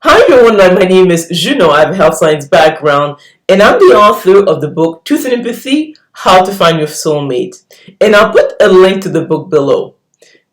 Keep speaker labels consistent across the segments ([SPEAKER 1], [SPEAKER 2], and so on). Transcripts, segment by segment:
[SPEAKER 1] Hi everyone, my name is Junon. I have a health science background and I'm the author of the book Truth and Empathy, How to Find Your Soulmate. And I'll put a link to the book below.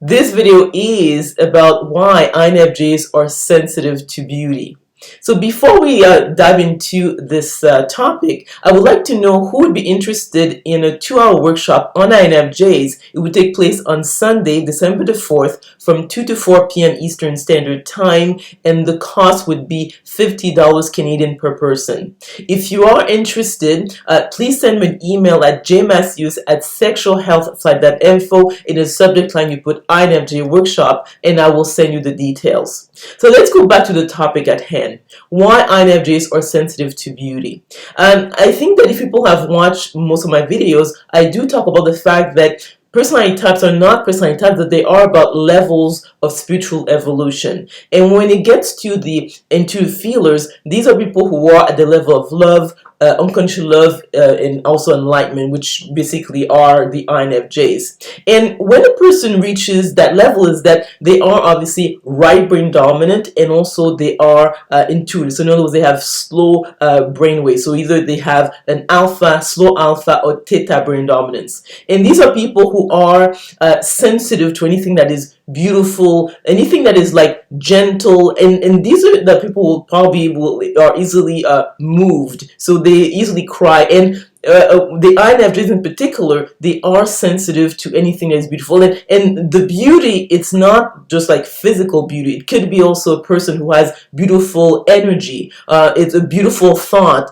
[SPEAKER 1] This video is about why INFJs are sensitive to beauty. So before we dive into this topic, I would like to know who would be interested in a 2-hour workshop on INFJs. It would take place on Sunday, December the 4th from 2 to 4 p.m. Eastern Standard Time, and the cost would be $50 Canadian per person. If you are interested, please send me an email at jmaceus@sexualhealthsite.info. In the subject line, you put INFJ workshop, and I will send you the details. So let's go back to the topic at hand. Why INFJs are sensitive to beauty. I think that if people have watched most of my videos, I do talk about the fact that personality types are not personality types, that they are about levels of spiritual evolution. And when it gets to the intuitive feelers, these are people who are at the level of love, unconscious love, and also enlightenment, which basically are the INFJs. And when a person reaches that level, is that they are obviously right brain dominant, and also they are intuitive. So in other words, they have slow brain waves. So either they have an alpha, slow alpha, or theta brain dominance. And these are people who are sensitive to anything that is beautiful, anything that is like gentle, and these are the people who probably are easily moved, so they easily cry. And the INFJs in particular, they are sensitive to anything that is beautiful, and the beauty, it's not just like physical beauty. It could be also a person who has beautiful energy, it's a beautiful thought,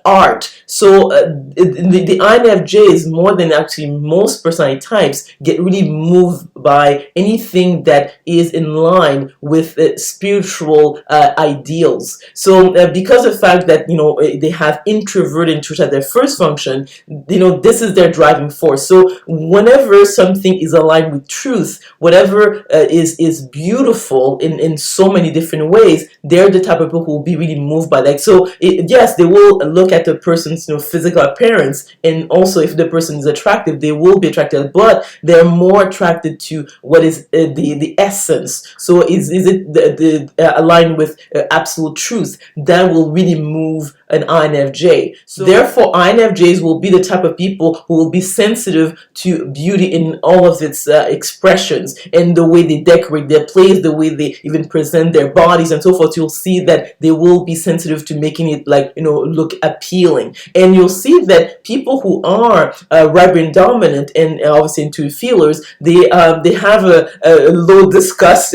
[SPEAKER 1] art. So the INFJs, more than actually most personality types, get really moved by anything that is in line with spiritual ideals. So because of the fact that they have introverted intuition at their first function, this is their driving force. So whenever something is aligned with truth, whatever is beautiful in so many different ways, they're the type of people who will be really moved by that. So yes, they will look at the person's physical appearance, and also if the person is attractive, they will be attracted, but they're more attracted to what is the essence. So is it aligned with absolute truth? That will really move an INFJ. So therefore, INFJs will be the type of people who will be sensitive to beauty in all of its expressions, and the way they decorate their place, the way they even present their bodies and so forth. You'll see that they will be sensitive to making it look appealing. And you'll see that people who are right brain dominant and obviously intuitive feelers, they have a low disgust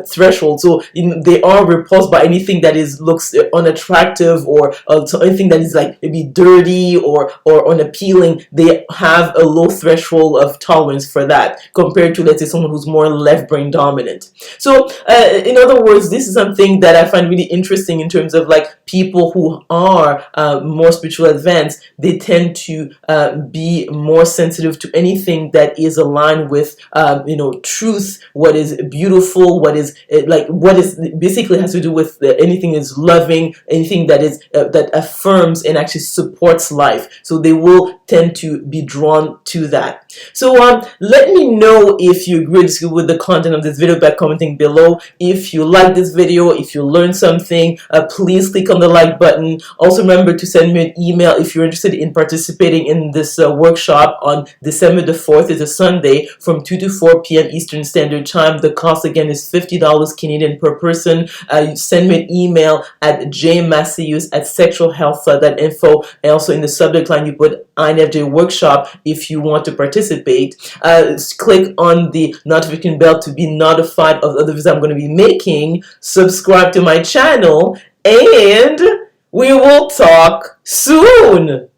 [SPEAKER 1] threshold. So they are repulsed by anything that looks unattractive, or anything that is like maybe dirty or unappealing. They have a low threshold of tolerance for that, compared to, let's say, someone who's more left brain dominant. So in other words, this is something that I find really interesting in terms of like people who are more spiritual advanced. They tend to be more sensitive to anything that is aligned with truth, what is beautiful, what is basically has to do with anything is loving, anything that is that affirms and actually supports life. So they will tend to be drawn to that. So let me know if you agree with the content of this video by commenting below. If you like this video, if you learned something, please click on the like button. Also remember to send me an email if you're interested in participating in this workshop on December the 4th. It's a Sunday from 2 to 4 p.m. Eastern Standard Time. The cost again is $50 Canadian per person. You send me an email at jmaceus@sexualhealthsite.info, and also in the subject line you put INFJ workshop if you want to participate. Click on the notification bell to be notified of other videos I'm going to be making. Subscribe to my channel, and we will talk soon.